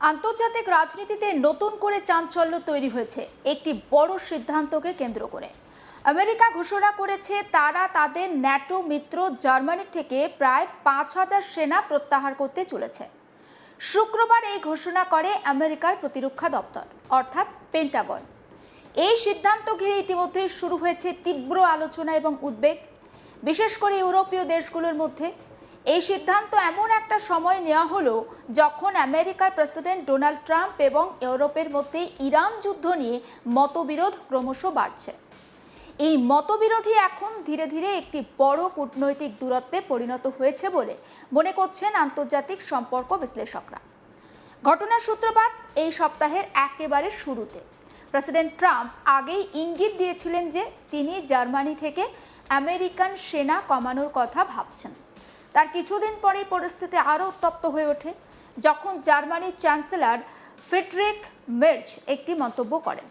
আন্তর্জাতিক রাজনীতিতে নতুন করে চাঞ্চল্য তৈরি হয়েছে একটি বড় সিদ্ধান্তকে কেন্দ্র করে। আমেরিকা ঘোষণা করেছে তারা তাদের ন্যাটো মিত্র জার্মানি থেকে প্রায় ৫,০০০ সেনা প্রত্যাহার করতে চলেছে। শুক্রবার এই ঘোষণা করে আমেরিকার প্রতিরক্ষা দপ্তর অর্থাৎ পেন্টাগন। এই সিদ্ধান্ত ঘিরে ইতিমধ্যে শুরু হয়েছে তীব্র আলোচনা এবং উদ্বেগ, বিশেষ করে ইউরোপীয় দেশগুলোর মধ্যে। এই সিদ্ধান্ত এমন একটা সময় নেওয়া হলো যখন আমেরিকার প্রেসিডেন্ট ডোনাল্ড ট্রাম্প এবং ইউরোপের মধ্যে ইরান যুদ্ধ নিয়ে মতবিরোধ ক্রমশ বাড়ছে। এই মতবিরোধই এখন ধীরে ধীরে একটি বড় কূটনৈতিক দূরত্বে পরিণত হয়েছে বলে মনে করছেন আন্তর্জাতিক সম্পর্ক বিশ্লেষকরা। ঘটনার সূত্রপাত এই সপ্তাহের একেবারে শুরুতে। প্রেসিডেন্ট ট্রাম্প আগেই ইঙ্গিত দিয়েছিলেন যে তিনি জার্মানি থেকে আমেরিকান সেনা কমানোর কথা ভাবছেন। তার কিছুদিন পরেই পরিস্থিতি আরও উত্তপ্ত হয়ে ওঠে যখন জার্মানির চ্যান্সেলর ফ্রিডরিখ মের্জ একটি মন্তব্য করেন।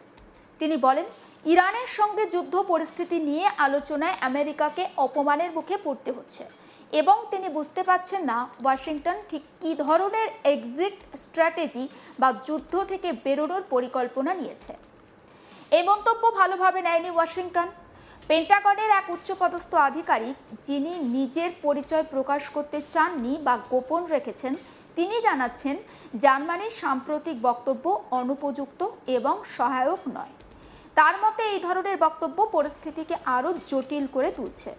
তিনি বলেন, ইরানের সঙ্গে যুদ্ধ পরিস্থিতি নিয়ে আলোচনায় আমেরিকাকে অপমানের মুখে পড়তে হচ্ছে এবং তিনি বুঝতে পারছেন না ওয়াশিংটন ঠিক কী ধরনের এক্সিট স্ট্র্যাটেজি বা যুদ্ধ থেকে বেরোনোর পরিকল্পনা নিয়েছে। এই মন্তব্য ভালোভাবে নেয়নি ওয়াশিংটন। পেন্টাগনের এক উচ্চপদস্থ আধিকারিক, যিনি নিজের পরিচয় প্রকাশ করতে চাননি বা গোপন রেখেছেন, তিনি জানাচ্ছেন জার্মানির সাম্প্রতিক বক্তব্য অনুপযুক্ত এবং সহায়ক নয়। তার মতে এই ধরনের বক্তব্য পরিস্থিতিকে আরও জটিল করে তুলছে।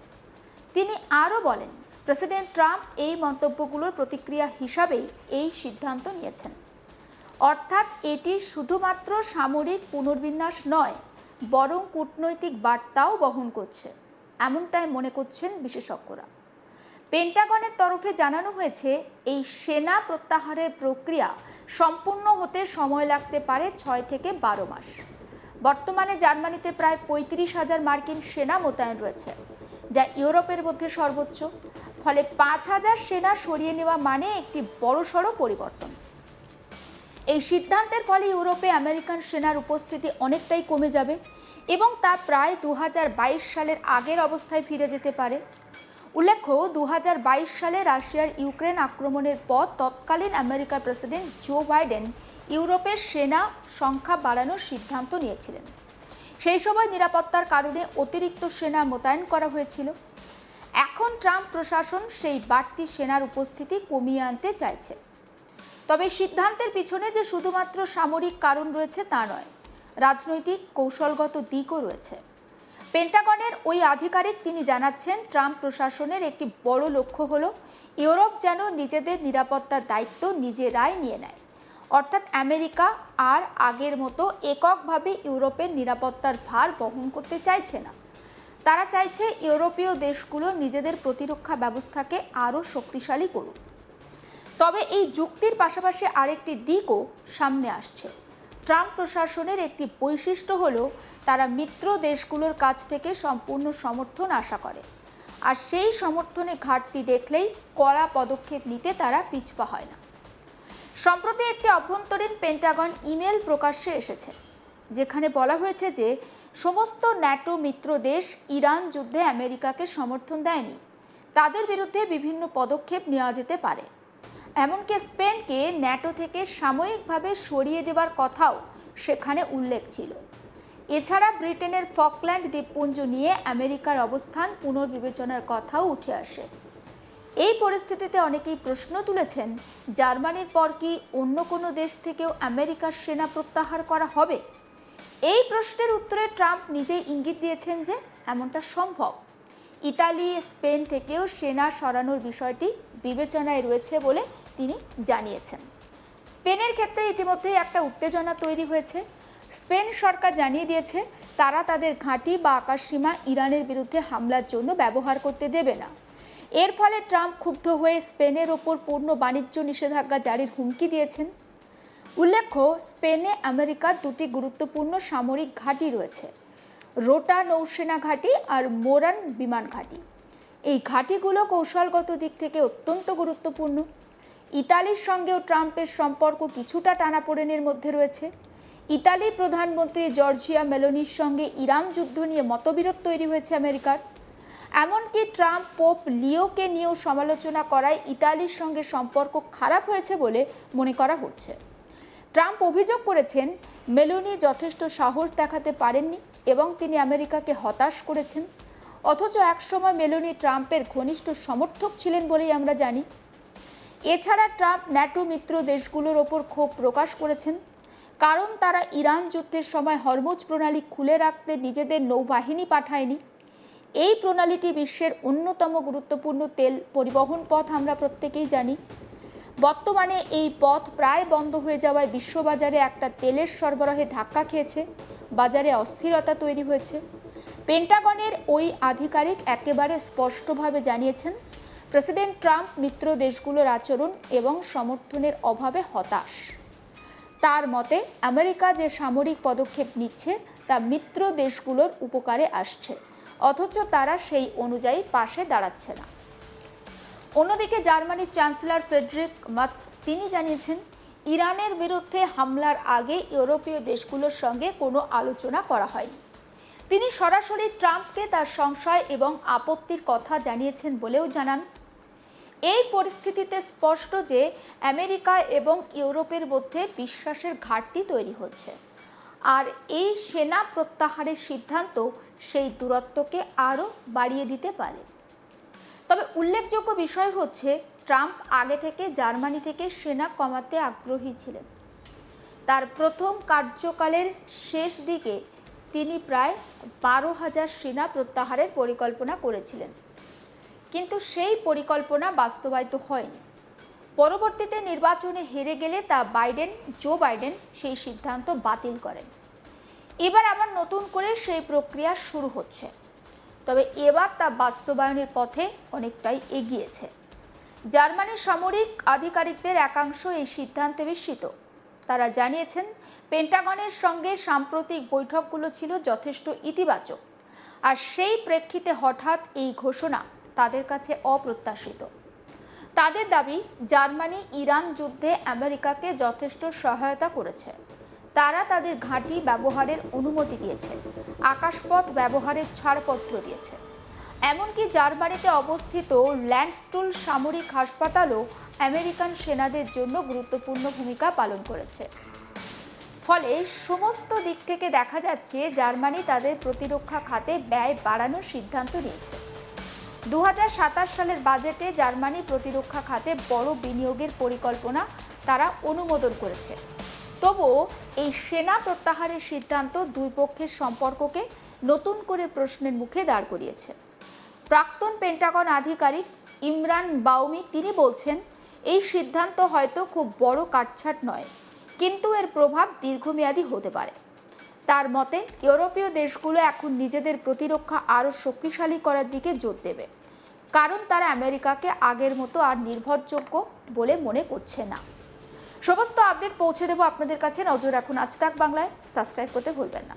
তিনি আরও বলেন, প্রেসিডেন্ট ট্রাম্প এই মন্তব্যগুলোর প্রতিক্রিয়া হিসাবেই এই সিদ্ধান্ত নিয়েছেন। অর্থাৎ এটি শুধুমাত্র সামরিক পুনর্বিন্যাস নয়, বরং কূটনৈতিক বার্তাও বহন করছে, এমনটাই মনে করছেন বিশেষজ্ঞরা। পেন্টাগনের তরফে জানানো হয়েছে এই সেনা প্রত্যাহারের প্রক্রিয়া সম্পূর্ণ হতে সময় লাগতে পারে ৬ থেকে ১২ মাস। বর্তমানে জার্মানিতে প্রায় ৩৫,০০০ মার্কিন সেনা মোতায়েন রয়েছে, যা ইউরোপের মধ্যে সর্বোচ্চ। ফলে ৫,০০০ সেনা সরিয়ে নেওয়া মানে একটি বড়সড় পরিবর্তন। এই সিদ্ধান্তের ফলে ইউরোপে আমেরিকান সেনার উপস্থিতি অনেকটাই কমে যাবে এবং তা প্রায় ২০২২ সালের আগের অবস্থায় ফিরে যেতে পারে। উল্লেখ্য, ২০২২ সালে রাশিয়ার ইউক্রেন আক্রমণের পর তৎকালীন আমেরিকার প্রেসিডেন্ট জো বাইডেন ইউরোপের সেনা সংখ্যা বাড়ানোর সিদ্ধান্ত নিয়েছিলেন। সেই সময় নিরাপত্তার কারণে অতিরিক্ত সেনা মোতায়েন করা হয়েছিল। এখন ট্রাম্প প্রশাসন সেই বাড়তি সেনার উপস্থিতি কমিয়ে আনতে চাইছে। তবে সিদ্ধান্তের পিছনে যে শুধুমাত্র সামরিক কারণ রয়েছে তা নয়, রাজনৈতিক কৌশলগত দিকও রয়েছে। পেন্টাগনের ওই আধিকারিক তিনি জানাচ্ছেন, ট্রাম্প প্রশাসনের একটি বড় লক্ষ্য হলো ইউরোপ যেন নিজেদের নিরাপত্তার দায়িত্ব নিজেরাই নিয়ে নেয়। অর্থাৎ আমেরিকা আর আগের মতো এককভাবে ইউরোপের নিরাপত্তার ভার বহন করতে চাইছে না। তারা চাইছে ইউরোপীয় দেশগুলো নিজেদের প্রতিরক্ষা ব্যবস্থাকে আরও শক্তিশালী করুক। তবে এই যুক্তির পাশাপাশি আরেকটি দিকও সামনে আসছে। ট্রাম্প প্রশাসনের একটি বৈশিষ্ট্য হলো তারা মিত্র দেশগুলোর কাছ থেকে সম্পূর্ণ সমর্থন আশা করে, আর সেই সমর্থনে ঘাটতি দেখলেই কড়া পদক্ষেপ নিতে তারা পিছপা হয় না। সম্প্রতি একটি অভ্যন্তরীণ পেন্টাগন ইমেল প্রকাশ্যে এসেছে, যেখানে বলা হয়েছে যে সমস্ত ন্যাটো মিত্র দেশ ইরান যুদ্ধে আমেরিকাকে সমর্থন দেয়নি, তাদের বিরুদ্ধে বিভিন্ন পদক্ষেপ নেওয়া যেতে পারে। এমনকি স্পেনকে ন্যাটো থেকে সাময়িকভাবে সরিয়ে দেওয়ার কথাও সেখানে উল্লেখ ছিল। এছাড়া ব্রিটেনের ফকল্যান্ড দ্বীপপুঞ্জ নিয়ে আমেরিকার অবস্থান পুনর্বিবেচনার কথাও উঠে আসে। এই পরিস্থিতিতে অনেকেই প্রশ্ন তুলেছেন, জার্মানির পর কি অন্য কোনো দেশ থেকেও আমেরিকার সেনা প্রত্যাহার করা হবে? এই প্রশ্নের উত্তরে ট্রাম্প নিজেই ইঙ্গিত দিয়েছেন যে এমনটা সম্ভব। ইতালি, স্পেন থেকেও সেনা সরানোর বিষয়টি বিবেচনায় রয়েছে বলে তিনি জানিয়েছেন। স্পেনের ক্ষেত্রে ইতিমধ্যেই একটা উত্তেজনা তৈরি হয়েছে। স্পেন সরকার জানিয়ে দিয়েছে তারা তাদের ঘাঁটি বা আকাশসীমা ইরানের বিরুদ্ধে হামলার জন্য ব্যবহার করতে দেবে না। এর ফলে ট্রাম্প ক্ষুব্ধ হয়ে স্পেনের ওপর পূর্ণ বাণিজ্য নিষেধাজ্ঞা জারির হুমকি দিয়েছেন। উল্লেখ্য, স্পেনে আমেরিকার দুটি গুরুত্বপূর্ণ সামরিক ঘাঁটি রয়েছে, রোটা নৌসেনা ঘাঁটি আর মোরান বিমান ঘাঁটি। এই ঘাঁটিগুলো কৌশলগত দিক থেকে অত্যন্ত গুরুত্বপূর্ণ। ইতালির সঙ্গেও ট্রাম্পের সম্পর্ক কিছুটা টানাপোড়েনের মধ্যে রয়েছে। ইতালির প্রধানমন্ত্রী জর্জিয়া মেলোনির সঙ্গে ইরান যুদ্ধ নিয়ে মতবিরোধ তৈরি হয়েছে আমেরিকার। এমনকি ট্রাম্প পোপ লিওকে নিয়েও সমালোচনা করায় ইতালির সঙ্গে সম্পর্ক খারাপ হয়েছে বলে মনে করা হচ্ছে। ট্রাম্প অভিযোগ করেছেন মেলোনি যথেষ্ট সাহস দেখাতে পারেননি এবং তিনি আমেরিকাকে হতাশ করেছেন। অথচ একসময় মেলোনি ট্রাম্পের ঘনিষ্ঠ সমর্থক ছিলেন বলেই আমরা জানি। এছাড়া ট্রাম্প ন্যাটো মিত্র দেশগুলোর ওপর ক্ষোভ প্রকাশ করেছেন, কারণ তারা ইরান যুদ্ধের সময় হরমুজ প্রণালী খুলে রাখতে নিজেদের নৌবাহিনী পাঠায়নি। এই প্রণালীটি বিশ্বের অন্যতম গুরুত্বপূর্ণ তেল পরিবহন পথ, আমরা প্রত্যেকেই জানি। বর্তমানে এই পথ প্রায় বন্ধ হয়ে যাওয়ায় বিশ্ববাজারে একটা তেলের সরবরাহে ধাক্কা খেয়েছে, বাজারে অস্থিরতা তৈরি হয়েছে। পেন্টাগনের ওই আধিকারিক একেবারে স্পষ্টভাবে জানিয়েছেন, প্রেসিডেন্ট ট্রাম্প মিত্র দেশগুলোর আচরণ এবং সমর্থনের অভাবে হতাশ। তার মতে আমেরিকা যে সামরিক পদক্ষেপ নিচ্ছে তা মিত্র দেশগুলোর উপকারে আসছে, অথচ তারা সেই অনুযায়ী পাশে দাঁড়াচ্ছে না। অন্যদিকে জার্মানির চ্যান্সেলর ফ্রেডরিক মার্জ তিনি জানিয়েছেন, ইরানের বিরুদ্ধে হামলার আগে ইউরোপীয় দেশগুলোর সঙ্গে কোনো আলোচনা করা হয়নি। তিনি সরাসরি ট্রাম্পকে তার সংশয় এবং আপত্তির কথা জানিয়েছেন বলেও জানান। এই পরিস্থিতিতে স্পষ্ট যে আমেরিকা এবং ইউরোপের মধ্যে বিশ্বাসের ঘাটতি তৈরি হচ্ছে, আর এই সেনা প্রত্যাহারের সিদ্ধান্ত সেই দূরত্বকে আরও বাড়িয়ে দিতে পারে। তবে উল্লেখযোগ্য বিষয় হচ্ছে, ট্রাম্প আগে থেকে জার্মানি থেকে সেনা কমাতে আগ্রহী ছিলেন। তার প্রথম কার্যকালের শেষ দিকে তিনি প্রায় 12,000 সেনা প্রত্যাহারের পরিকল্পনা করেছিলেন, কিন্তু সেই পরিকল্পনা বাস্তবায়িত হয়নি। পরবর্তীতে নির্বাচনে হেরে গেলে জো বাইডেন সেই সিদ্ধান্ত বাতিল করেন। এবার আবার নতুন করে সেই প্রক্রিয়া শুরু হচ্ছে, তবে এবার তা বাস্তবায়নের পথে অনেকটাই এগিয়েছে। জার্মানির সামরিক আধিকারিকদের একাংশ এই সিদ্ধান্তে বিস্মিত। তারা জানিয়েছেন, পেন্টাগনের সঙ্গে সাম্প্রতিক বৈঠকগুলো ছিল যথেষ্ট ইতিবাচক, আর সেই প্রেক্ষিতে হঠাৎ এই ঘোষণা তাদের কাছে অপ্রত্যাশিত। তাদের দাবি, জার্মানি ইরান যুদ্ধে আমেরিকাকে যথেষ্ট সহায়তা করেছে। তারা তাদের ঘাঁটি ব্যবহারের অনুমতি দিয়েছে, আকাশপথ ব্যবহারের ছাড়পত্র দিয়েছে। এমনকি জার্মানিতে অবস্থিত ল্যান্ডস্টুল সামরিক হাসপাতালও আমেরিকান সেনাদের জন্য গুরুত্বপূর্ণ ভূমিকা পালন করেছে। ফলে সমস্ত দিক থেকে দেখা যাচ্ছে জার্মানি তাদের প্রতিরক্ষা খাতে ব্যয় বাড়ানোর সিদ্ধান্ত নিয়েছে। 2027 সালের বাজেটে জার্মানি প্রতিরক্ষা খাতে বড় বিনিয়োগের পরিকল্পনা তারা অনুমোদন করেছে। তবুও এই সেনা প্রত্যাহারের সিদ্ধান্ত দুই পক্ষের সম্পর্ককে নতুন করে প্রশ্নের মুখে দাঁড় করিয়েছে। প্রাক্তন পেন্টাগন আধিকারিক ইমরান বাউমি তিনি বলছেন, এই সিদ্ধান্ত হয়তো খুব বড় কাটছাঁট নয়, কিন্তু এর প্রভাব দীর্ঘমেয়াদী হতে পারে। তার মতে ইউরোপীয় দেশগুলো এখন নিজেদের প্রতিরক্ষা আরও শক্তিশালী করার দিকে জোর দেবে, কারণ তারা আমেরিকাকে আগের মতো আর নির্ভরযোগ্য বলে মনে করছে না। সমস্ত আপডেট পৌঁছে দেব আপনাদের কাছে। নজর রাখুন আজ তাক বাংলায়, সাবস্ক্রাইব করতে ভুলবেন না।